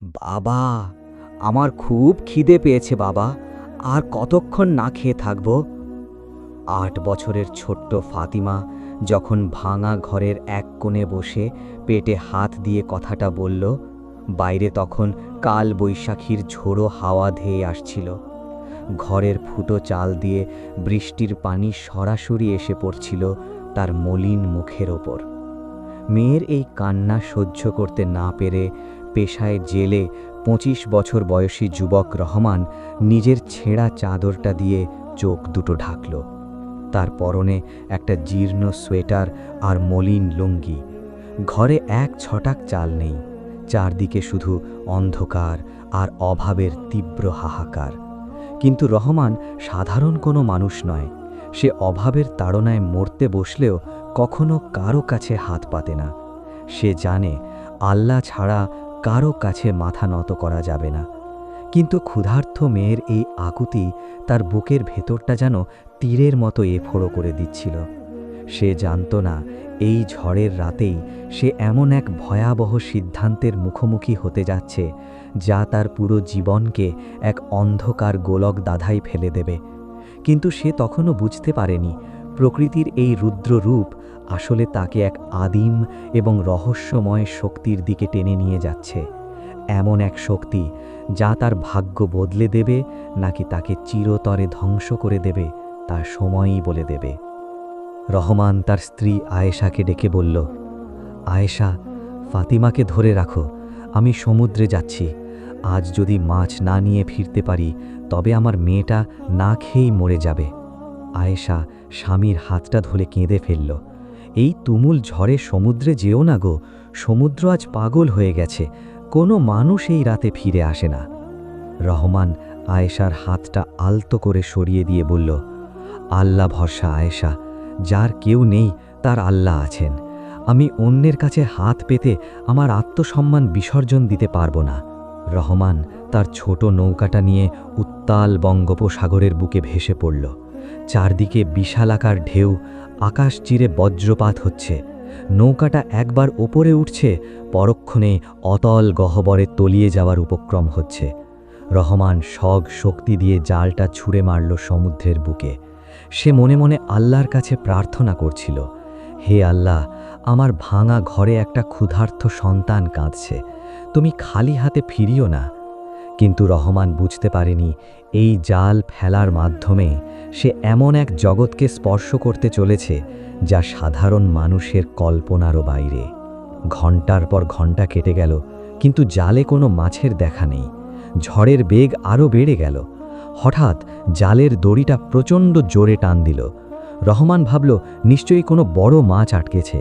বাবা, আমার খুব খিদে পেয়েছে বাবা। আর কতক্ষণ না খেয়ে থাকব? ৮ বছরের ছোট্ট ফাতিমা যখন ভাঙা ঘরের এক কোণে বসে পেটে হাত দিয়ে কথাটা বলল, বাইরে তখন কাল বৈশাখীর ঝোড়ো হাওয়া ধেয়ে আসছিল। ঘরের ফুটো চাল দিয়ে বৃষ্টির পানি সরাসরি এসে পড়ছিল তার মলিন মুখের ওপর। মেয়ের এই কান্না সহ্য করতে না পেরে পেশায় জেলে ২৫ বছর বয়সী যুবক রহমান নিজের ছেঁড়া চাদরটা দিয়ে চোখ দুটো ঢাকল। তার পরনে একটা জীর্ণ সোয়েটার আর মলিন লুঙ্গি। ঘরে এক ছটাক চাল নেই, চারদিকে শুধু অন্ধকার আর অভাবের তীব্র হাহাকার। কিন্তু রহমান সাধারণ কোনো মানুষ নয়। সে অভাবের তাড়নায় মরতে বসলেও কখনো কারো কাছে হাত পাতে না। সে জানে আল্লাহ ছাড়া কারো কাছে মাথা নত করা যাবে না। কিন্তু ক্ষুধার্ত মেয়ের এই আকুতি তার বুকের ভেতরটা যেন তীরের মতো এফোড়ো করে দিচ্ছিল। সে জানত না এই ঝড়ের রাতেই সে এমন এক ভয়াবহ সিদ্ধান্তের মুখোমুখি হতে যাচ্ছে যা তার পুরো জীবনকে এক অন্ধকার গোলক দাধায় ফেলে দেবে। কিন্তু সে তখনও বুঝতে পারেনি প্রকৃতির এই রুদ্র রূপ আসলে তাকে এক আদিম এবং রহস্যময় শক্তির দিকে টেনে নিয়ে যাচ্ছে। এমন এক শক্তি যা তার ভাগ্য বদলে দেবে নাকি তাকে চিরতরে ধ্বংস করে দেবে তা সময়ই বলে দেবে। রহমান তার স্ত্রী আয়েশাকে ডেকে বলল, আয়েশা, ফাতিমাকে ধরে রাখো, আমি সমুদ্রে যাচ্ছি। আজ যদি মাছ না নিয়ে ফিরতে পারি তবে আমার মেয়েটা না খেয়েই মরে যাবে। আয়েশা স্বামীর হাতটা ধরে কেঁদে ফেলল। এই তুমুল ঝড়ে সমুদ্রে যেও না গো, সমুদ্র আজ পাগল হয়ে গেছে, কোনো মানুষ এই রাতে ফিরে আসে না। রহমান আয়েশার হাতটা আলতো করে সরিয়ে দিয়ে বলল, আল্লাহ ভরসা আয়েশা, যার কেউ নেই তার আল্লাহ আছেন। আমি অন্যের কাছে হাত পেতে আমার আত্মসম্মান বিসর্জন দিতে পারবো না। রহমান তার ছোট নৌকাটা নিয়ে উত্তাল বঙ্গোপসাগরের বুকে ভেসে পড়ল। চারদিকে বিশালাকার ঢেউ, আকাশ চিরে বজ্রপাত হচ্ছে। নৌকাটা একবার ওপরে উঠছে, পরক্ষণে অতল গহ্বরে তলিয়ে যাওয়ার উপক্রম হচ্ছে। রহমান সগ শক্তি দিয়ে জালটা ছুঁড়ে মারল সমুদ্রের বুকে। সে মনে মনে আল্লাহর কাছে প্রার্থনা করছিল, হে আল্লাহ, আমার ভাঙা ঘরে একটা ক্ষুধার্ত সন্তান কাঁদছে, তুমি খালি হাতে ফিরিও না। কিন্তু রহমান বুঝতে পারেনি এই জাল ফেলার মাধ্যমে সে এমন এক জগৎকে স্পর্শ করতে চলেছে যা সাধারণ মানুষের কল্পনারও বাইরে। ঘণ্টার পর ঘণ্টা কেটে গেল, কিন্তু জালে কোনো মাছের দেখা নেই। ঝড়ের বেগ আরও বেড়ে গেল। হঠাৎ জালের দড়িটা প্রচণ্ড জোরে টান দিল। রহমান ভাবল নিশ্চয়ই কোনো বড় মাছ আটকেছে।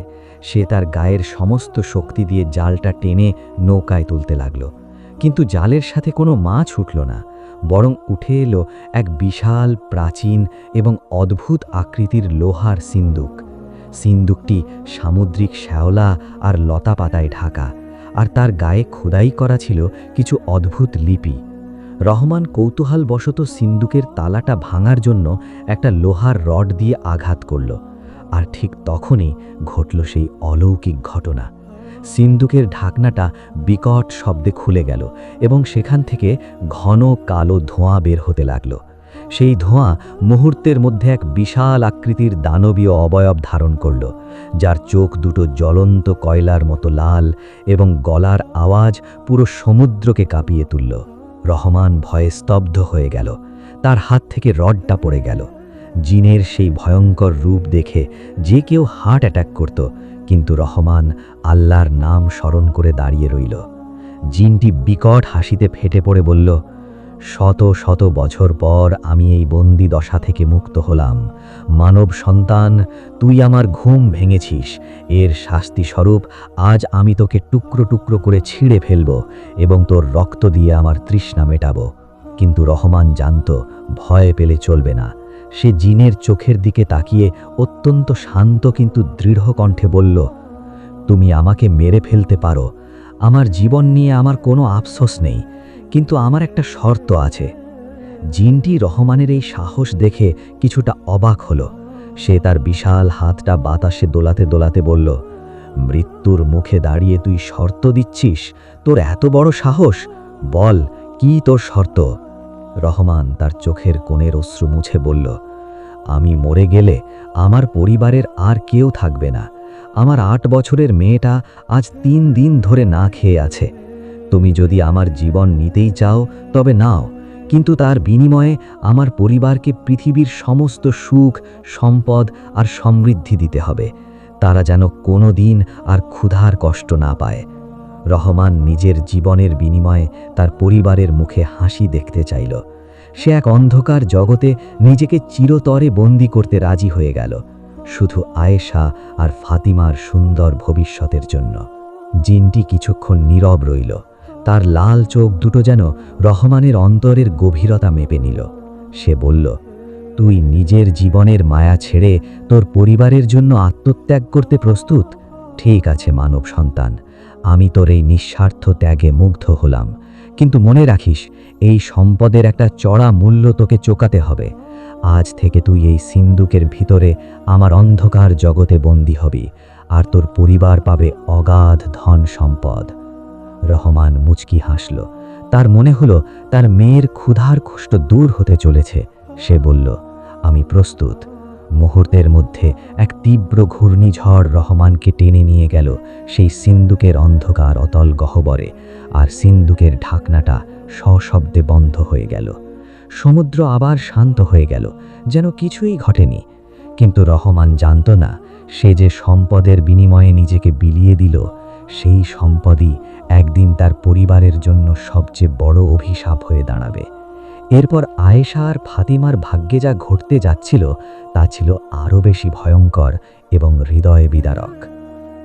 সে তার গায়ের সমস্ত শক্তি দিয়ে জালটা টেনে নৌকায় তুলতে লাগল। কিন্তু জালের সাথে কোনো মাছ উঠল না, বরং উঠে এলো এক বিশাল, প্রাচীন এবং অদ্ভুত আকৃতির লোহার সিন্দুক। সিন্দুকটি সামুদ্রিক শ্যাওলা আর লতা পাতায় ঢাকা, আর তার গায়ে খোদাই করা ছিল কিছু অদ্ভুত লিপি। রহমান কৌতূহলবশত সিন্দুকের তালাটা ভাঙার জন্য একটা লোহার রড দিয়ে আঘাত করল, আর ঠিক তখনই ঘটল সেই অলৌকিক ঘটনা। সিন্দুকের ঢাকনাটা বিকট শব্দে খুলে গেল এবং সেখান থেকে ঘন কালো ধোঁয়া বের হতে লাগল। সেই ধোঁয়া মুহূর্তের মধ্যে এক বিশাল আকৃতির দানবীয় অবয়ব ধারণ করল, যার চোখ দুটো জ্বলন্ত কয়লার মতো লাল এবং গলার আওয়াজ পুরো সমুদ্রকে কাঁপিয়ে তুলল। রহমান ভয়ে স্তব্ধ হয়ে গেল, তার হাত থেকে রডটা পড়ে গেল। জিনের সেই ভয়ঙ্কর রূপ দেখে যে কেউ হার্ট অ্যাটাক করত, কিন্তু রহমান আল্লাহর নাম স্মরণ করে দাঁড়িয়ে রইল। জিনটি বিকট হাসিতে ফেটে পড়ে বলল, শত শত বছর পর আমি এই বন্দি দশা থেকে মুক্ত হলাম। মানব সন্তান, তুই আমার ঘুম ভেঙেছিস, এর শাস্তি স্বরূপ আজ আমি তোকে টুকরো টুকরো করে ছিঁড়ে ফেলব এবং তোর রক্ত দিয়ে আমার তৃষ্ণা মেটাব। কিন্তু রহমান জানত ভয় পেলে চলবে না। সে জিনের চোখের দিকে তাকিয়ে অত্যন্ত শান্ত কিন্তু দৃঢ় কণ্ঠে বলল, তুমি আমাকে মেরে ফেলতে পারো, আমার জীবন নিয়ে আমার কোনো আফসোস নেই, কিন্তু আমার একটা শর্ত আছে। জিনটি রহমানের এই সাহস দেখে কিছুটা অবাক হলো। সে তার বিশাল হাতটা বাতাসে দোলাতে দোলাতে বলল, মৃত্যুর মুখে দাঁড়িয়ে তুই শর্ত দিচ্ছিস? তোর এত বড় সাহস! বল, কি তোর শর্ত? রহমান তার চোখের কোণের অশ্রু মুছে বলল, আমি মরে গেলে আমার পরিবারের আর কেউ থাকবে না। আমার 8 বছরের মেয়েটা আজ 3 দিন ধরে না খেয়ে আছে। তুমি যদি আমার জীবন নিতেই চাও তবে নাও, কিন্তু তার বিনিময়ে আমার পরিবারকে পৃথিবীর সমস্ত সুখ, সম্পদ আর সমৃদ্ধি দিতে হবে। তারা যেন কোনো দিন আর ক্ষুধার কষ্ট না পায়। রহমান নিজের জীবনের বিনিময়ে তার পরিবারের মুখে হাসি দেখতে চাইল। সে এক অন্ধকার জগতে নিজেকে চিরতরে বন্দী করতে রাজি হয়ে গেল, শুধু আয়েশা আর ফাতিমার সুন্দর ভবিষ্যতের জন্য। জিনটি কিছুক্ষণ নীরব রইল। তার লাল চোখ দুটো যেন রহমানের অন্তরের গভীরতা মেপে নিল। সে বলল, তুই নিজের জীবনের মায়া ছেড়ে তোর পরিবারের জন্য আত্মত্যাগ করতে প্রস্তুত? ঠিক আছে মানব সন্তান, আমি তোর এই নিঃস্বার্থ ত্যাগে মুগ্ধ হলাম। কিন্তু মনে রাখিস, এই সম্পদের একটা চড়া মূল্য তোকে চোকাতে হবে। আজ থেকে তুই এই সিন্দুকের ভিতরে আমার অন্ধকার জগতে বন্দী হবি, আর তোর পরিবার পাবে অগাধ ধন সম্পদ। রহমান মুচকি হাসল। তার মনে হলো তার মেয়ের ক্ষুধার কষ্ট দূর হতে চলেছে। সে বলল, আমি প্রস্তুত। মুহূর্তের মধ্যে এক তীব্র ঘূর্ণিঝড় রহমানকে টেনে নিয়ে গেল সেই সিন্দুকের অন্ধকার অতল গহ্বরে, আর সিন্দুকের ঢাকনাটা সশব্দে বন্ধ হয়ে গেল। সমুদ্র আবার শান্ত হয়ে গেল, যেন কিছুই ঘটেনি। কিন্তু রহমান জানত না, সে যে সম্পদের বিনিময়ে নিজেকে বিলিয়ে দিল, সেই সম্পদই একদিন তার পরিবারের জন্য সবচেয়ে বড় অভিশাপ হয়ে দাঁড়াবে। এরপর আয়েশা আর ফাতিমার ভাগ্যে যা ঘটতে যাচ্ছিল তা ছিল আরও বেশি ভয়ঙ্কর এবং হৃদয় বিদারক।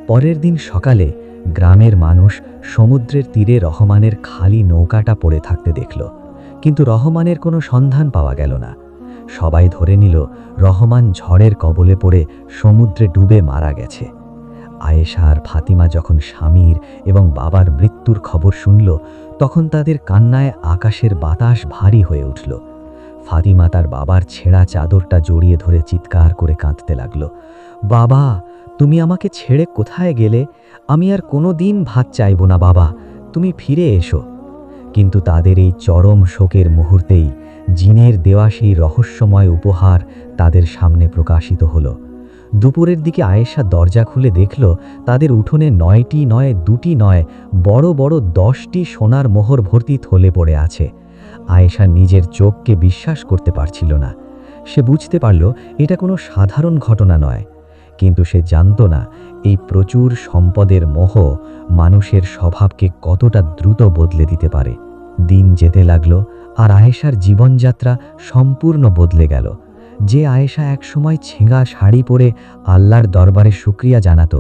পরের দিন সকালে গ্রামের মানুষ সমুদ্রের তীরে রহমানের খালি নৌকাটা পড়ে থাকতে দেখল, কিন্তু রহমানের কোনো সন্ধান পাওয়া গেল না। সবাই ধরে নিল রহমান ঝড়ের কবলে পড়ে সমুদ্রে ডুবে মারা গেছে। আয়েশা আর ফাতিমা যখন স্বামীর এবং বাবার মৃত্যুর খবর শুনল, তখন তাদের কান্নায় আকাশের বাতাস ভারী হয়ে উঠল। ফাতিমা তার বাবার ছেঁড়া চাদরটা জড়িয়ে ধরে চিৎকার করে কাঁদতে লাগল, বাবা, তুমি আমাকে ছেড়ে কোথায় গেলে? আমি আর কোনো দিন ভাত চাইব না বাবা, তুমি ফিরে এসো। কিন্তু তাদের এই চরম শোকের মুহূর্তেই জিনের দেওয়া সেই রহস্যময় উপহার তাদের সামনে প্রকাশিত হলো। দুপুরের দিকে আয়েশা দরজা খুলে দেখল, তাদের উঠোনে 9টি নয়, 2টি নয়, বড় বড় 10টি সোনার মোহর ভর্তি থলে পড়ে আছে। আয়েশা নিজের চোখকে বিশ্বাস করতে পারছিল না। সে বুঝতে পারল এটা কোনো সাধারণ ঘটনা নয়, কিন্তু সে জানত না এই প্রচুর সম্পদের মোহ মানুষের স্বভাবকে কতটা দ্রুত বদলে দিতে পারে। দিন যেতে লাগল, আর আয়েশার জীবনযাত্রা সম্পূর্ণ বদলে গেল। যে আয়েশা একসময় ছেঁড়া শাড়ি পরে আল্লাহর দরবারে শুকরিয়া জানাত,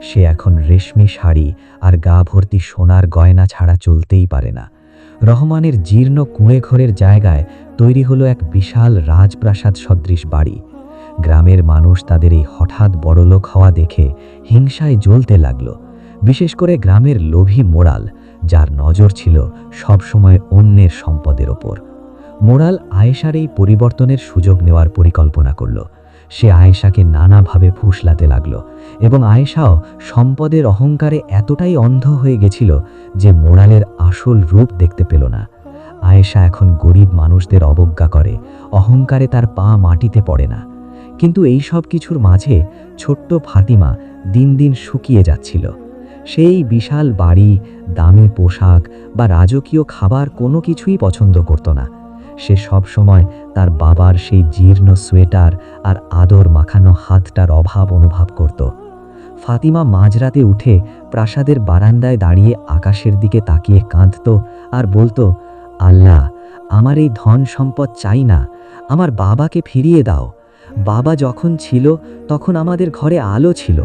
সে এখন রেশমি শাড়ি আর গা ভর্তি সোনার গয়না ছাড়া চলতেই পারে না। রহমানের জীর্ণ কুঁড়েঘরের জায়গায় তৈরি হলো এক বিশাল রাজপ্রাসাদ সদৃশ বাড়ি। গ্রামের মানুষ তাদের এই হঠাৎ বড়লোক হওয়া দেখে হিংসায় জ্বলতে লাগল, বিশেষ করে গ্রামের লোভী মোড়াল, যার নজর ছিল সবসময় অন্যের সম্পদের ওপর। মোড়াল আয়েশার এই পরিবর্তনের সুযোগ নেওয়ার পরিকল্পনা করল। সে আয়েশাকে নানাভাবে ফুসলাতে লাগল, এবং আয়েশাও সম্পদের অহংকারে এতটাই অন্ধ হয়ে গেছিল যে মোড়ালের আসল রূপ দেখতে পেল না। আয়েশা এখন গরিব মানুষদের অবজ্ঞা করে, অহংকারে তার পা মাটিতে পড়ে না। কিন্তু এই সব কিছুর মাঝে ছোট্ট ফাতিমা দিন দিন শুকিয়ে যাচ্ছিল। সেই বিশাল বাড়ি, দামি পোশাক বা রাজকীয় খাবার কোনো কিছুই পছন্দ করত না। সে সব সময় তার বাবার সেই জীর্ণ সোয়েটার আর আদর মাখানো হাতটার অভাব অনুভব করত। ফাতিমা মাঝরাতে উঠে প্রাসাদের বারান্দায় দাঁড়িয়ে আকাশের দিকে তাকিয়ে কাঁদত আর বলতো, আল্লাহ, আমার এই ধন সম্পদ চাই না, আমার বাবাকে ফিরিয়ে দাও। বাবা যখন ছিল তখন আমাদের ঘরে আলো ছিল,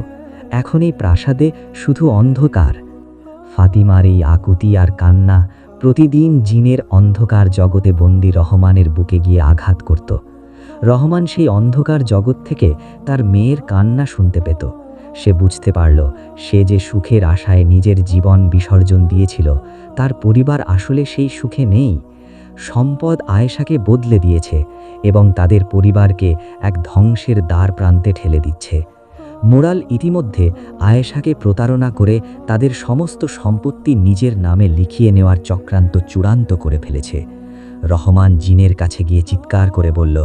এখন এই প্রাসাদে শুধু অন্ধকার। ফাতিমার এই আকুতি আর কান্না প্রতিদিন জিনের অন্ধকার জগতে বন্দী রহমানের বুকে গিয়ে আঘাত করত। রহমান সেই অন্ধকার জগৎ থেকে তার মেয়ের কান্না শুনতে পেত। সে বুঝতে পারল, সে যে সুখের আশায় নিজের জীবন বিসর্জন দিয়েছিল, তার পরিবার আসলে সেই সুখে নেই। সম্পদ আয়েশাকে বদলে দিয়েছে এবং তাদের পরিবারকে এক ধ্বংসের দ্বার প্রান্তে ঠেলে দিচ্ছে। মোরাল ইতিমধ্যে আয়েশাকে প্রতারণা করে তাদের সমস্ত সম্পত্তি নিজের নামে লিখিয়ে নেওয়ার চক্রান্ত চূড়ান্ত করে ফেলেছে। রহমান জিনের কাছে গিয়ে চিৎকার করে বলল,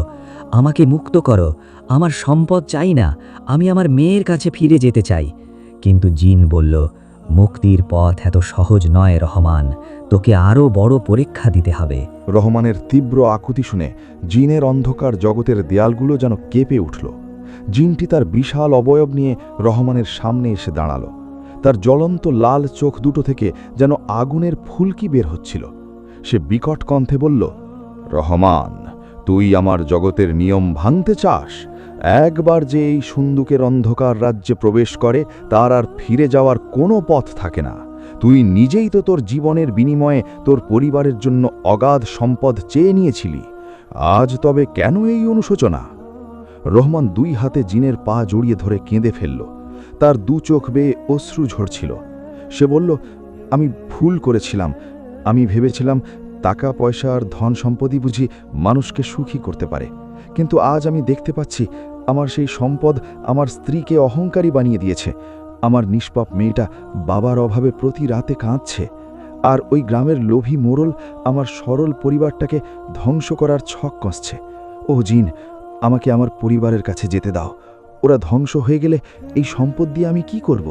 আমাকে মুক্ত করো, আমার সম্পদ চাই না, আমি আমার মেয়ের কাছে ফিরে যেতে চাই। কিন্তু জিন বলল, মুক্তির পথ এত সহজ নয় রহমান, তোকে আরও বড় পরীক্ষা দিতে হবে। রহমানের তীব্র আকুতি শুনে জিনের অন্ধকার জগতের দেয়ালগুলো যেন কেঁপে উঠল। জিনটি তার বিশাল অবয়ব নিয়ে রহমানের সামনে এসে দাঁড়াল। তার জ্বলন্ত লাল চোখ দুটো থেকে যেন আগুনের ফুলকি বের হচ্ছিল। সে বিকট কণ্ঠে বলল, রহমান, তুই আমার জগতের নিয়ম ভাঙতে চাস? একবার যে এই সুন্দুকের অন্ধকার রাজ্যে প্রবেশ করে তার আর ফিরে যাওয়ার কোনো পথ থাকে না। তুই নিজেই তো তোর জীবনের বিনিময়ে তোর পরিবারের জন্য অগাধ সম্পদ চেয়ে নিয়েছিলি। আজ তবে কেন এই অনুশোচনা? রহমান দুই হাতে জিনের পা জড়িয়ে ধরে কেঁদে ফেলল। তার দু চোখ বেয়ে অশ্রু ঝরছিল। সে বলল, আমি ভুল করেছিলাম। আমি ভেবেছিলাম টাকা পয়সা আর ধন সম্পদই বুঝি মানুষকে সুখী করতে পারে, কিন্তু আজ আমি দেখতে পাচ্ছি আমার সেই সম্পদ আমার স্ত্রীকে অহংকারী বানিয়ে দিয়েছে। আমার নিষ্পাপ মেয়েটা বাবার অভাবে প্রতি রাতে কাঁদছে, আর ওই গ্রামের লোভী মোড়ল আমার সরল পরিবারটাকে ধ্বংস করার ছক কষছে। ও জিন, আমাকে আমার পরিবারের কাছে যেতে দাও। ওরা ধ্বংস হয়ে গেলে এই সম্পদ দিয়ে আমি কি করব?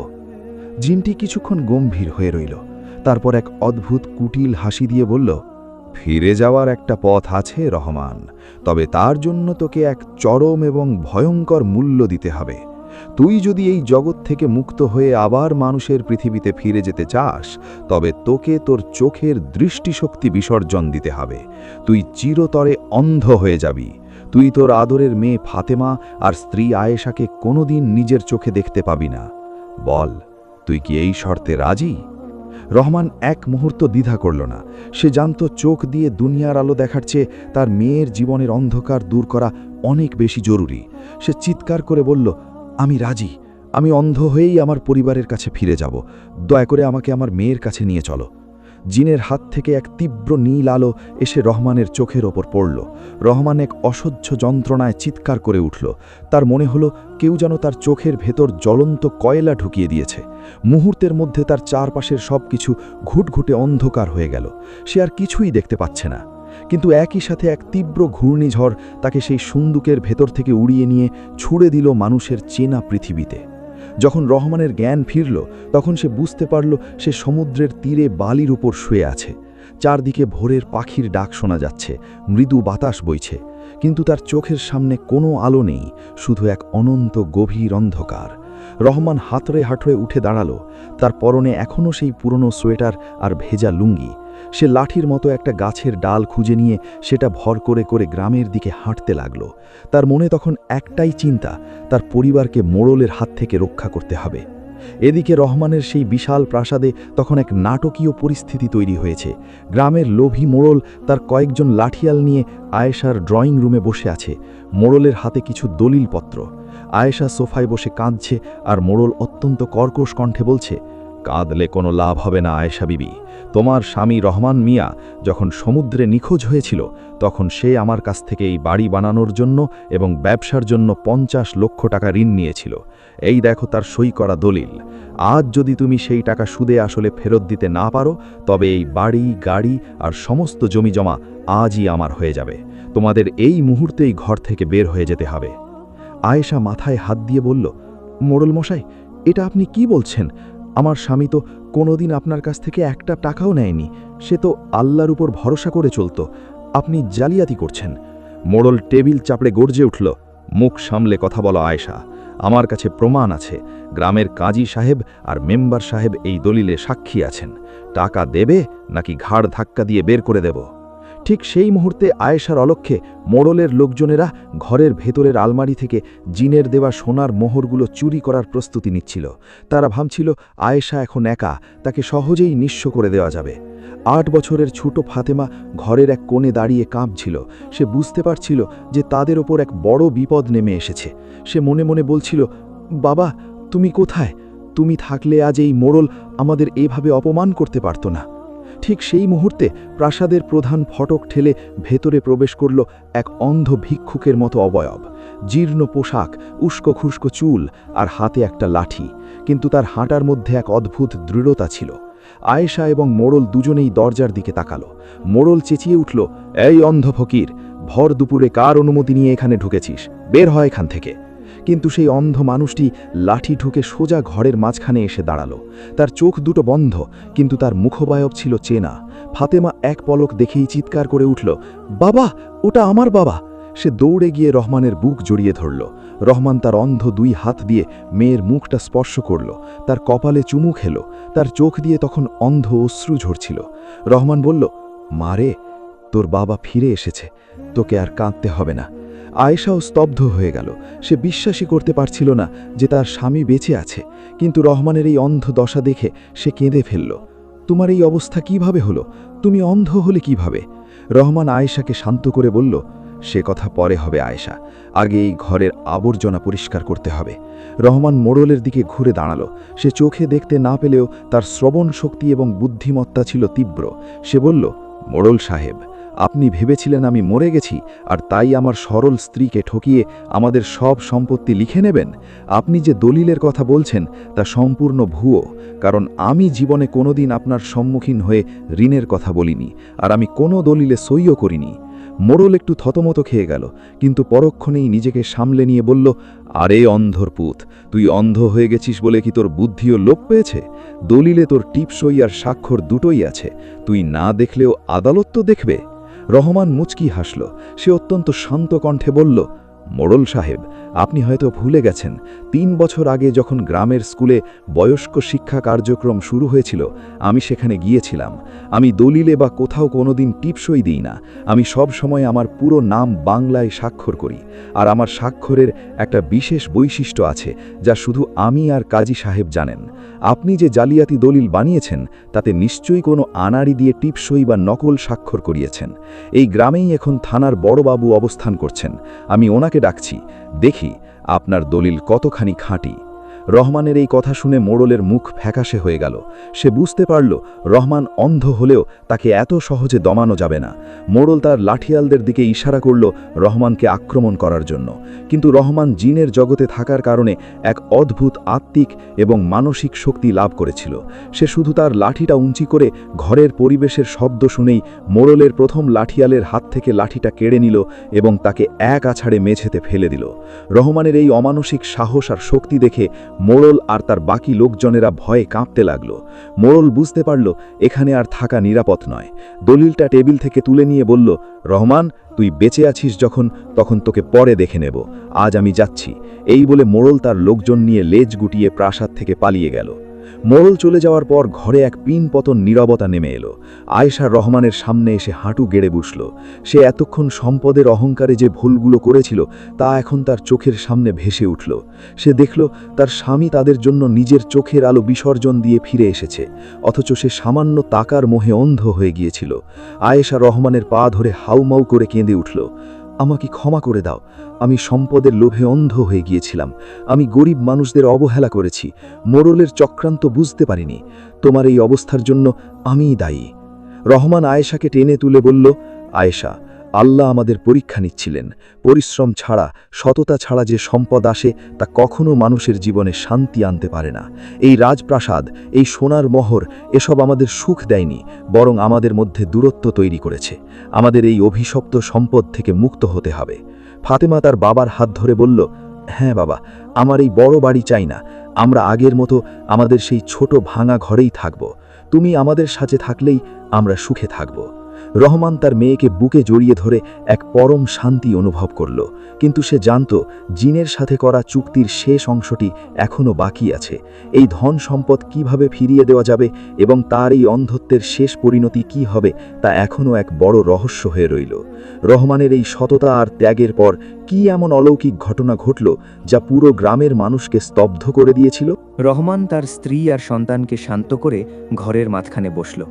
জিনটি কিছুক্ষণ গম্ভীর হয়ে রইল। তারপর এক অদ্ভুত কুটিল হাসি দিয়ে বলল, ফিরে যাওয়ার একটা পথ আছে রহমান, তবে তার জন্য তোকে এক চরম এবং ভয়ঙ্কর মূল্য দিতে হবে। তুই যদি এই জগৎ থেকে মুক্ত হয়ে আবার মানুষের পৃথিবীতে ফিরে যেতে চাস, তবে তোকে তোর চোখের দৃষ্টিশক্তি বিসর্জন দিতে হবে। তুই চিরতরে অন্ধ হয়ে যাবি। তুই তোর আদরের মেয়ে ফাতেমা আর স্ত্রী আয়েশাকে কোনোদিন নিজের চোখে দেখতে পাবি না। বল, তুই কি এই শর্তে রাজি? রহমান এক মুহূর্ত দ্বিধা করল না। সে জানত চোখ দিয়ে দুনিয়ার আলো দেখার চেয়ে তার মেয়ের জীবনের অন্ধকার দূর করা অনেক বেশি জরুরি। সে চিৎকার করে বলল, আমি রাজি। আমি অন্ধ হয়েই আমার পরিবারের কাছে ফিরে যাব। দয়া করে আমাকে আমার মেয়ের কাছে নিয়ে চলো। জিনের হাত থেকে এক তীব্র নীল আলো এসে রহমানের চোখের ওপর পড়ল। রহমান এক অসহ্য যন্ত্রণায় চিৎকার করে উঠল। তার মনে হলো কেউ যেন তার চোখের ভেতর জ্বলন্ত কয়লা ঢুকিয়ে দিয়েছে। মুহূর্তের মধ্যে তার চারপাশের সবকিছু ঘুটঘুটে অন্ধকার হয়ে গেল। সে আর কিছুই দেখতে পাচ্ছে না। কিন্তু একই সাথে এক তীব্র ঘূর্ণিঝড় তাকে সেই সুন্দুকের ভেতর থেকে উড়িয়ে নিয়ে ছুঁড়ে দিল মানুষের চেনা পৃথিবীতে। যখন রহমানের জ্ঞান ফিরল, তখন সে বুঝতে পারল সে সমুদ্রের তীরে বালির উপর শুয়ে আছে। চারদিকে ভোরের পাখির ডাক শোনা যাচ্ছে, মৃদু বাতাস বইছে, কিন্তু তার চোখের সামনে কোনো আলো নেই, শুধু এক অনন্ত গভীর অন্ধকার। রহমান হাতড়ে হাতড়ে উঠে দাঁড়ালো। তার পরনে এখনও সেই পুরনো সোয়েটার আর ভেজা লুঙ্গি। সে লাঠির মতো একটা গাছের ডাল খুঁজে নিয়ে সেটা ভর করে করে গ্রামের দিকে হাঁটতে লাগলো। তার মনে তখন একটাই চিন্তা, তার পরিবারকে মোড়লের হাত থেকে রক্ষা করতে হবে। এদিকে রহমানের সেই বিশাল প্রাসাদে তখন এক নাটকীয় পরিস্থিতি তৈরি হয়েছে। গ্রামের লোভী মোড়ল তার কয়েকজন লাঠিয়াল নিয়ে আয়েশার ড্রয়িং রুমে বসে আছে। মোড়লের হাতে কিছু দলিলপত্র। আয়েশা সোফায় বসে কাঁদছে, আর মোড়ল অত্যন্ত কর্কশ কণ্ঠে বলছে, কাঁদলে কোনো লাভ হবে না আয়েশা বিবি। তোমার স্বামী রহমান মিয়া যখন সমুদ্রে নিখোঁজ হয়েছিল, তখন সে আমার কাছ থেকে এই বাড়ি বানানোর জন্য এবং ব্যবসার জন্য 50 লক্ষ টাকা ঋণ নিয়েছিল। এই দেখো তার সই করা দলিল। আজ যদি তুমি সেই টাকা সুদে আসলে ফেরত দিতে না পারো, তবে এই বাড়ি, গাড়ি আর সমস্ত জমি জমা আজই আমার হয়ে যাবে। তোমাদের এই মুহূর্তেই ঘর থেকে বের হয়ে যেতে হবে। আয়েশা মাথায় হাত দিয়ে বলল, মোড়ল মশাই, এটা আপনি কি বলছেন? আমার স্বামী তো কোনোদিন আপনার কাছ থেকে একটা টাকাও নেয়নি। সে তো আল্লাহর উপর ভরসা করে চলত। আপনি জালিয়াতি করছেন। মোড়ল টেবিল চাপড়ে গর্জে উঠল, মুখ সামলে কথা বলো আয়েশা। আমার কাছে প্রমাণ আছে। গ্রামের কাজী সাহেব আর মেম্বার সাহেব এই দলিলে সাক্ষী আছেন। টাকা দেবে নাকি ঘাড় ধাক্কা দিয়ে বের করে দেব? ঠিক সেই মুহূর্তে আয়েশার অলক্ষ্যে মোড়লের লোকজনেরা ঘরের ভেতরের আলমারি থেকে জিনের দেওয়া সোনার মোহরগুলো চুরি করার প্রস্তুতি নিচ্ছিল। তারা ভাবছিল আয়েশা এখন একা, তাকে সহজেই নিঃস্ব করে দেওয়া যাবে। 8 বছরের ছোট ফাতেমা ঘরের এক কোণে দাঁড়িয়ে কাঁপছিল। সে বুঝতে পারছিল যে তাদের ওপর এক বড় বিপদ নেমে এসেছে। সে মনে মনে বলছিল, বাবা, তুমি কোথায়? তুমি থাকলে আজ এই মোড়ল আমাদের এভাবে অপমান করতে পারত না। ঠিক সেই মুহূর্তে প্রাসাদের প্রধান ফটক ঠেলে ভেতরে প্রবেশ করল এক অন্ধ ভিক্ষুকের মতো অবয়ব, জীর্ণ পোশাক, উস্কো খুস্কো চুল আর হাতে একটা লাঠি, কিন্তু তার হাঁটার মধ্যে এক অদ্ভুত দৃঢ়তা ছিল। আয়েশা এবং মোড়ল দুজনেই দরজার দিকে তাকালো। মোড়ল চেঁচিয়ে উঠল, এই অন্ধ ফকির, ভর দুপুরে কার অনুমতি নিয়ে এখানে ঢুকেছিস? বের হয় এখান থেকে। কিন্তু সেই অন্ধ মানুষটি লাঠি ঢুকে সোজা ঘরের মাঝখানে এসে দাঁড়ালো। তার চোখ দুটো বন্ধ, কিন্তু তার মুখবায়ব ছিল চেনা। ফাতেমা এক পলক দেখেই চিৎকার করে উঠল, বাবা, ওটা আমার বাবা! সে দৌড়ে গিয়ে রহমানের বুক জড়িয়ে ধরল। রহমান তার অন্ধ দুই হাত দিয়ে মেয়ের মুখটা স্পর্শ করল, তার কপালে চুমু খেল। তার চোখ দিয়ে তখন অন্ধ অশ্রু ঝরছিল। রহমান বলল, মারে, তোর বাবা ফিরে এসেছে, তোকে আর কাঁদতে হবে না। আয়েশাও স্তব্ধ হয়ে গেল। সে বিশ্বাসই করতে পারছিল না যে তার স্বামী বেঁচে আছে, কিন্তু রহমানের এই অন্ধ দশা দেখে সে কেঁদে ফেলল। তোমার এই অবস্থা কিভাবে হলো? তুমি অন্ধ হলে কিভাবে? রহমান আয়েশাকে শান্ত করে বলল, সে কথা পরে হবে আয়েশা, আগে এই ঘরের আবর্জনা পরিষ্কার করতে হবে। রহমান মোড়লের দিকে ঘুরে দাঁড়ালো। সে চোখে দেখতে না পেলেও তার শ্রবণ শক্তি এবং বুদ্ধিমত্তা ছিল তীব্র। সে বলল, মোড়ল সাহেব, আপনি ভেবেছিলেন আমি মরে গেছি আর তাই আমার সরল স্ত্রীকে ঠকিয়ে আমাদের সব সম্পত্তি লিখে নেবেন? আপনি যে দলিলের কথা বলছেন তা সম্পূর্ণ ভুয়ো, কারণ আমি জীবনে কোনোদিন আপনার সম্মুখীন হয়ে ঋণের কথা বলিনি, আর আমি কোনো দলিলে সইও করিনি। মোড়ল একটু থতমত খেয়ে গেল, কিন্তু পরক্ষণেই নিজেকে সামলে নিয়ে বলল, আরে অন্ধর পুত, তুই অন্ধ হয়ে গেছিস বলে কি তোর বুদ্ধিও লোপ পেয়েছে? দলিলে তোর টিপসই আর স্বাক্ষর দুটোই আছে, তুই না দেখলেও আদালত তো দেখবে। রহমান মুচকি হাসল। সে অত্যন্ত শান্ত কণ্ঠে বলল, মোড়ল সাহেব, আপনি হয়তো ভুলে গেছেন ৩ বছর আগে যখন গ্রামের স্কুলে বয়স্ক শিক্ষা কার্যক্রম শুরু হয়েছিল, আমি সেখানে গিয়েছিলাম। আমি দলিলে বা কোথাও কোনোদিন টিপসই দিই না। আমি সব সময় আমার পুরো নাম বাংলায় স্বাক্ষর করি, আর আমার স্বাক্ষরের একটা বিশেষ বৈশিষ্ট্য আছে যা শুধু আমি আর কাজী সাহেব জানেন। আপনি যে জালিয়াতি দলিল বানিয়েছেন তাতে নিশ্চয়ই কোনো আনাড়ি দিয়ে টিপসই বা নকল স্বাক্ষর করিয়েছেন। এই গ্রামেই এখন থানার বড়বাবু অবস্থান করছেন, আমি ওনাকে ডাকছি, দেখি আপনার দলিল কতখানি খাঁটি। রহমানের এই কথা শুনে মোড়লের মুখ ফ্যাকাশে হয়ে গেল। সে বুঝতে পারল রহমান অন্ধ হলেও তাকে এত সহজে দমানো যাবে না। মোড়ল তার লাঠিয়ালদের দিকে ইশারা করল রহমানকে আক্রমণ করার জন্য, কিন্তু রহমান জিনের জগতে থাকার কারণে এক অদ্ভুত আত্মিক এবং মানসিক শক্তি লাভ করেছিল। সে শুধু তার লাঠিটা উঁচি করে ঘরের পরিবেশের শব্দ শুনেই মোড়লের প্রথম লাঠিয়ালের হাত থেকে লাঠিটা কেড়ে নিল এবং তাকে এক আছাড়ে মেঝেতে ফেলে দিল। রহমানের এই অমানসিক সাহস আর শক্তি দেখে মোড়ল আর তার বাকি লোকজনেরা ভয়ে কাঁপতে লাগল। মোড়ল বুঝতে পারল এখানে আর থাকা নিরাপদ নয়। দলিলটা টেবিল থেকে তুলে নিয়ে বলল, রহমান, তুই বেঁচে আছিস যখন, তখন তোকে পরে দেখে নেব, আজ আমি যাচ্ছি। এই বলে মোড়ল তার লোকজন নিয়ে লেজ গুটিয়ে প্রাসাদ থেকে পালিয়ে গেল। মোড়ল চলে যাওয়ার পর ঘরে এক পিনপতন নীরবতা নেমে এলো। আয়েশা রহমানের সামনে এসে হাঁটু গেড়ে বসল। সে এতক্ষণ সম্পদের অহংকারে যে ভুলগুলো করেছিল তা এখন তার চোখের সামনে ভেসে উঠল। সে দেখল তার স্বামী তাদের জন্য নিজের চোখের আলো বিসর্জন দিয়ে ফিরে এসেছে, অথচ সে সামান্য টাকার মোহে অন্ধ হয়ে গিয়েছিল। আয়েশা রহমানের পা ধরে হাউমাউ করে কেঁদে উঠল, আমাকে ক্ষমা করে দাও, আমি সম্পদের লোভে অন্ধ হয়ে গিয়েছিলাম, আমি গরিব মানুষদের অবহেলা করেছি, মোড়লের চক্রান্ত বুঝতে পারিনি, তোমার এই অবস্থার জন্য আমিই দায়ী। রহমান আয়েশাকে টেনে তুলে বলল, আয়েশা, আল্লাহ আমাদের পরীক্ষা নিচ্ছিলেন। পরিশ্রম ছাড়া, সততা ছাড়া যে সম্পদ আসে তা কখনো মানুষের জীবনে শান্তি আনতে পারে না। এই রাজপ্রাসাদ, এই সোনার মহর, এসব আমাদের সুখ দেয়নি, বরং আমাদের মধ্যে দূরত্ব তৈরি করেছে। আমাদের এই অভিশপ্ত সম্পদ থেকে মুক্ত হতে হবে। ফাতেমা তার বাবার হাত ধরে বলল, হ্যাঁ বাবা, আমার এই বড় বাড়ি চাই না, আমরা আগের মতো আমাদের সেই ছোট ভাঙা ঘরেই থাকব। তুমি আমাদের সাথে থাকলেই আমরা সুখে থাকব। রহমান তার মেয়েকে বুকে জড়িয়ে ধরে এক পরম শান্তি অনুভব করল, কিন্তু সে জানত জিনের সাথে করা চুক্তির শেষ অংশটি এখনও বাকি আছে। এই ধন সম্পদ কিভাবে ফিরিয়ে দেওয়া যাবে এবং তার এই অন্ধত্বের শেষ পরিণতি কি হবে তা এখনও এক বড় রহস্য হয়ে রইল। রহমানের এই সততা আর ত্যাগের পর কি এমন অলৌকিক ঘটনা ঘটল যা পুরো গ্রামের মানুষকে স্তব্ধ করে দিয়েছিল? রহমান তার স্ত্রী আর সন্তানকে শান্ত করে ঘরের মাঝখানে বসল।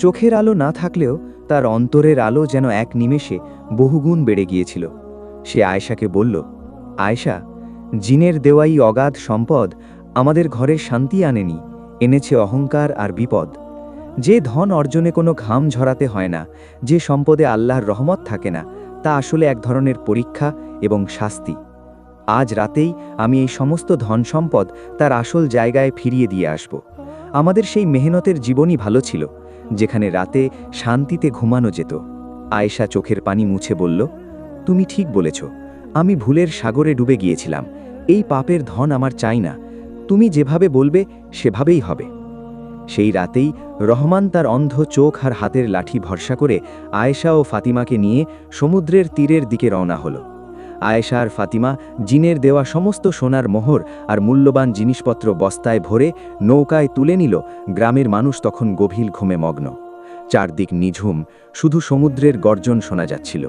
চোখের আলো না থাকলেও তার অন্তরের আলো যেন এক নিমেষে বহুগুণ বেড়ে গিয়েছিল। সে আয়েশাকে বলল, আয়েশা, জিনের দেওয়াই অগাধ সম্পদ আমাদের ঘরে শান্তি আনেনি, এনেছে অহংকার আর বিপদ। যে ধন অর্জনে কোনো ঘাম ঝরাতে হয় না, যে সম্পদে আল্লাহর রহমত থাকে না, তা আসলে এক ধরনের পরীক্ষা এবং শাস্তি। আজ রাতেই আমি এই সমস্ত ধন সম্পদ তার আসল জায়গায় ফিরিয়ে দিয়ে আসব। আমাদের সেই মেহনতের জীবনই ভালো ছিল, যেখানে রাতে শান্তিতে ঘুমানো যেত। আয়েশা চোখের পানি মুছে বলল, তুমি ঠিক বলেছ, আমি ভুলের সাগরে ডুবে গিয়েছিলাম। এই পাপের ধন আমার চাই না। তুমি যেভাবে বলবে সেভাবেই হবে। সেই রাতেই রহমান তার অন্ধ চোখ আর হাতের লাঠি ভরসা করে আয়েশা ও ফাতিমাকে নিয়ে সমুদ্রের তীরের দিকে রওনা হলো। আয়েশা আর ফাতিমা জিনের দেওয়া সমস্ত সোনার মোহর আর মূল্যবান জিনিসপত্র বস্তায় ভরে নৌকায় তুলে নিল। গ্রামের মানুষ তখন গভীর ঘুমে মগ্ন। চারদিক নিঝুম, শুধু সমুদ্রের গর্জন শোনা যাচ্ছিল।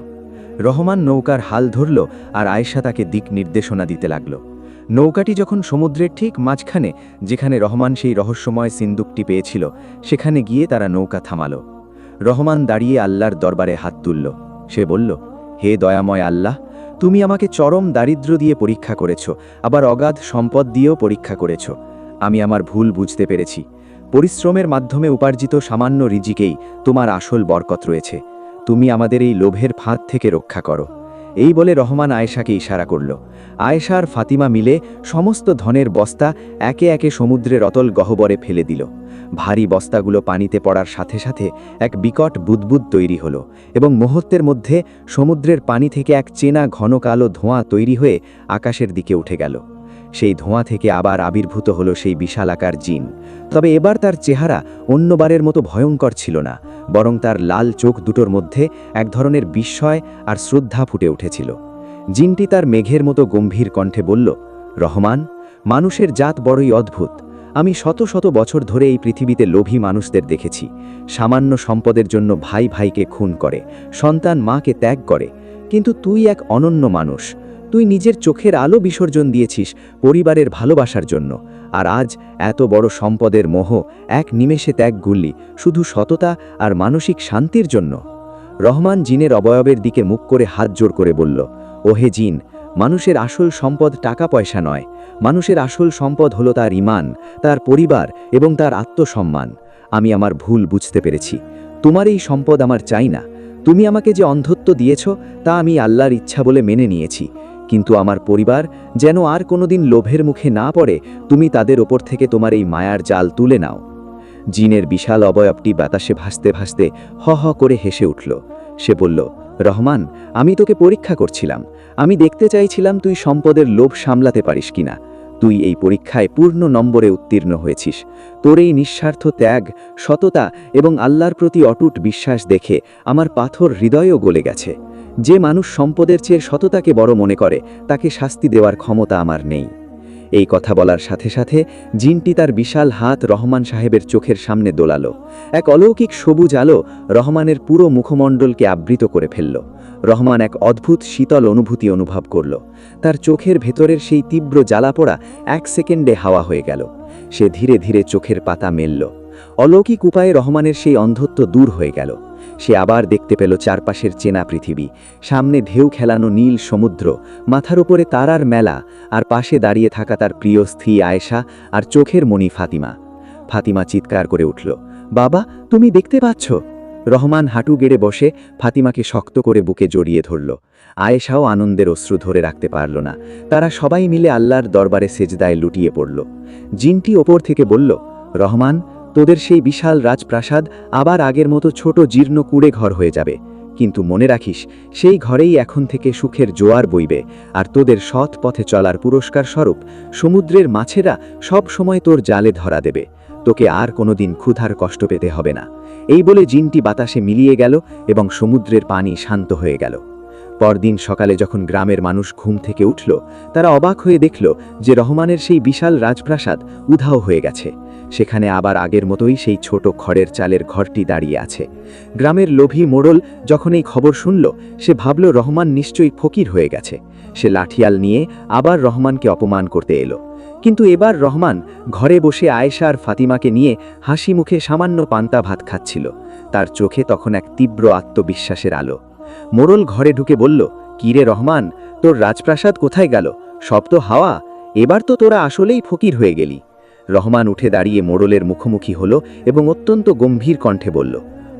রহমান নৌকার হাল ধরল আর আয়েশা তাকে দিক নির্দেশনা দিতে লাগল। নৌকাটি যখন সমুদ্রের ঠিক মাঝখানে, যেখানে রহমান সেই রহস্যময় সিন্দুকটি পেয়েছিল, সেখানে গিয়ে তারা নৌকা থামাল। রহমান দাঁড়িয়ে আল্লাহর দরবারে হাত তুলল। সে বলল, হে দয়াময় আল্লাহ, তুমি আমাকে চরম দারিদ্র্য দিয়ে পরীক্ষা করেছ, আবার অগাধ সম্পদ দিয়েও পরীক্ষা করেছ। আমি আমার ভুল বুঝতে পেরেছি। পরিশ্রমের মাধ্যমে উপার্জিত সামান্য রিজিকেই তোমার আসল বরকত রয়েছে। তুমি আমাদের এই লোভের ফাঁদ থেকে রক্ষা করো। এই বলে রহমান আয়েশাকে ইশারা করল। আয়েশা আর ফাতিমা মিলে সমস্ত ধনের বস্তা একে একে সমুদ্রের অতল গহ্বরে ফেলে দিল। ভারী বস্তাগুলো পানিতে পড়ার সাথে সাথে এক বিকট বুদবুদ তৈরি হলো এবং মুহূর্তের মধ্যে সমুদ্রের পানি থেকে এক চেনা ঘন কালো ধোঁয়া তৈরি হয়ে আকাশের দিকে উঠে গেল। সেই ধোঁয়া থেকে আবার আবির্ভূত হলো সেই বিশালাকার জিন। তবে এবার তার চেহারা অন্যবারের মতো ভয়ঙ্কর ছিল না, বরং তার লাল চোখ দুটোর মধ্যে এক ধরনের বিস্ময় আর শ্রদ্ধা ফুটে উঠেছিল। জিনটি তার মেঘের মতো গম্ভীর কণ্ঠে বলল, রহমান, মানুষের জাত বড়ই অদ্ভুত। আমি শত শত বছর ধরে এই পৃথিবীতে লোভী মানুষদের দেখেছি। সামান্য সম্পদের জন্য ভাই ভাইকে খুন করে, সন্তান মাকে ত্যাগ করে। কিন্তু তুই এক অনন্য মানুষ। তুই নিজের চোখের আলো বিসর্জন দিয়েছিস পরিবারের ভালোবাসার জন্য, আর আজ এত বড় সম্পদের মোহ এক নিমেষে ত্যাগ করলি শুধু সততা আর মানসিক শান্তির জন্য। রহমান জিনের অবয়বের দিকে মুখ করে হাত জোড় করে বলল, ওহে জিন, মানুষের আসল সম্পদ টাকা পয়সা নয়। মানুষের আসল সম্পদ হলো তার ঈমান, তার পরিবার এবং তার আত্মসম্মান। আমি আমার ভুল বুঝতে পেরেছি। তোমার এই সম্পদ আমার চাই না। তুমি আমাকে যে অন্ধত্ব দিয়েছ তা আমি আল্লাহর ইচ্ছা বলে মেনে নিয়েছি, কিন্তু আমার পরিবার যেন আর কোনোদিন লোভের মুখে না পড়ে, তুমি তাদের ওপর থেকে তোমার এই মায়ার জাল তুলে নাও। জিনের বিশাল অবয়বটি বাতাসে ভাসতে ভাসতে হ হ করে হেসে উঠল। সে বলল, রহমান, আমি তোকে পরীক্ষা করছিলাম। আমি দেখতে চাইছিলাম তুই সম্পদের লোভ সামলাতে পারিস কিনা। তুই এই পরীক্ষায় পূর্ণ নম্বরে উত্তীর্ণ হয়েছিস। তোর এই নিঃস্বার্থ ত্যাগ, সততা এবং আল্লাহর প্রতি অটুট বিশ্বাস দেখে আমার পাথর হৃদয়ও গলে গেছে। যে মানুষ সম্পদের চেয়ে সততাকে বড় মনে করে, তাকে শাস্তি দেওয়ার ক্ষমতা আমার নেই। এই কথা বলার সাথে সাথে জিনটি তার বিশাল হাত রহমান সাহেবের চোখের সামনে দোলালো। এক অলৌকিক সবুজ আলো রহমানের পুরো মুখমণ্ডলকে আবৃত করে ফেলল। রহমান এক অদ্ভুত শীতল অনুভূতি অনুভব করল। তার চোখের ভেতরের সেই তীব্র জ্বালাপোড়া এক সেকেন্ডে হাওয়া হয়ে গেল। সে ধীরে ধীরে চোখের পাতা মেলল। অলৌকিক উপায়ে রহমানের সেই অন্ধত্ব দূর হয়ে গেল। সে আবার দেখতে পেল চারপাশের চেনা পৃথিবী, সামনে ঢেউ খেলানো নীল সমুদ্র, মাথার উপরে তারার মেলা, আর পাশে দাঁড়িয়ে থাকা তার প্রিয় স্ত্রী আয়েশা আর চোখের মণি ফাতিমা। ফাতিমা চিৎকার করে উঠল, বাবা, তুমি দেখতে পাচ্ছ? রহমান হাঁটু গেড়ে বসে ফাতিমাকে শক্ত করে বুকে জড়িয়ে ধরল। আয়েশাও আনন্দের অশ্রু ধরে রাখতে পারল না। তারা সবাই মিলে আল্লাহর দরবারে সেজদায় লুটিয়ে পড়ল। জিনটি ওপর থেকে বলল, রহমান, তোদের সেই বিশাল রাজপ্রাসাদ আবার আগের মতো ছোট জীর্ণ কুঁড়ে ঘর হয়ে যাবে, কিন্তু মনে রাখিস, সেই ঘরেই এখন থেকে সুখের জোয়ার বইবে, আর তোদের সৎ পথে চলার পুরস্কার স্বরূপ সমুদ্রের মাছেরা সব সময় তোর জালে ধরা দেবে। তোকে আর কোনোদিন ক্ষুধার কষ্ট পেতে হবে না। এই বলে জিনটি বাতাসে মিলিয়ে গেল এবং সমুদ্রের পানি শান্ত হয়ে গেল। পরদিন সকালে যখন গ্রামের মানুষ ঘুম থেকে উঠল, তারা অবাক হয়ে দেখল যে রহমানের সেই বিশাল রাজপ্রাসাদ উধাও হয়ে গেছে। সেখানে আবার আগের মতোই সেই ছোট খড়ের চালের ঘরটি দাঁড়িয়ে আছে। গ্রামের লোভী মোড়ল যখন এই খবর শুনল, সে ভাবল রহমান নিশ্চয়ই ফকির হয়ে গেছে। সে লাঠিয়াল নিয়ে আবার রহমানকে অপমান করতে এলো। কিন্তু এবার রহমান ঘরে বসে আয়েশা আর ফাতিমাকে নিয়ে হাসি মুখে সামান্য পান্তা ভাত খাচ্ছিল। তার চোখে তখন এক তীব্র আত্মবিশ্বাসের আলো। মোড়ল ঘরে ঢুকে বলল, কিরে রহমান, তোর রাজপ্রাসাদ কোথায় গেল? সব তো হাওয়া। এবার তো তোরা আসলেই ফকির হয়ে গেলি। রহমান উঠে দাঁড়িয়ে মোড়লের মুখোমুখি হল এবং অত্যন্ত গম্ভীর কণ্ঠে বলল,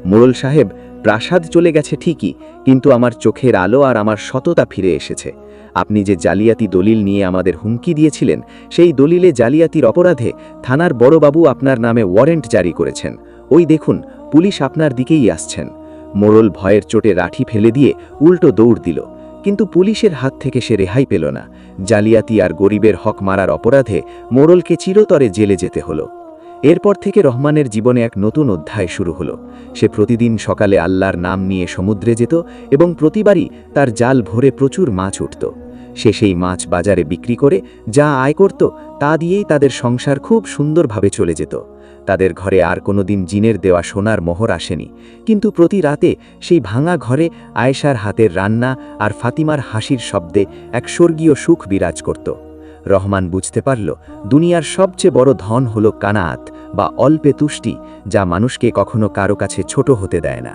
মোড়ল সাহেব, প্রাসাদ চলে গেছে ঠিকই, কিন্তু আমার চোখের আলো আর আমার সততা ফিরে এসেছে। আপনি যে জালিয়াতি দলিল নিয়ে আমাদের হুমকি দিয়েছিলেন, সেই দলিলে জালিয়াতির অপরাধে থানার বড়বাবু আপনার নামে ওয়ারেন্ট জারি করেছেন। ওই দেখুন, পুলিশ আপনার দিকেই আসছেন। মোড়ল ভয়ের চোটে লাঠি ফেলে দিয়ে উল্টো দৌড় দিল, কিন্তু পুলিশের হাত থেকে সে রেহাই পেল না। জালিয়াতি আর গরিবের হক মারার অপরাধে মোড়লকে চিরতরে জেলে যেতে হলো। এরপর থেকে রহমানের জীবনে এক নতুন অধ্যায় শুরু হলো। সে প্রতিদিন সকালে আল্লাহর নাম নিয়ে সমুদ্রে যেত এবং প্রতিবারই তার জাল ভরে প্রচুর মাছ উঠত। সে সেই মাছ বাজারে বিক্রি করে যা আয় করত তা দিয়েই তাদের সংসার খুব সুন্দরভাবে চলে যেত। তাদের ঘরে আর কোনোদিন জিনের দেওয়া সোনার মোহর আসেনি, কিন্তু প্রতি রাতে সেই ভাঙা ঘরে আয়েশার হাতের রান্না আর ফাতিমার হাসির শব্দে এক স্বর্গীয় সুখ বিরাজ করত। রহমান বুঝতে পারল, দুনিয়ার সবচেয়ে বড় ধন হলো কানাত বা অল্পে তুষ্টি, যা মানুষকে কখনো কারো কাছে ছোট হতে দেয় না।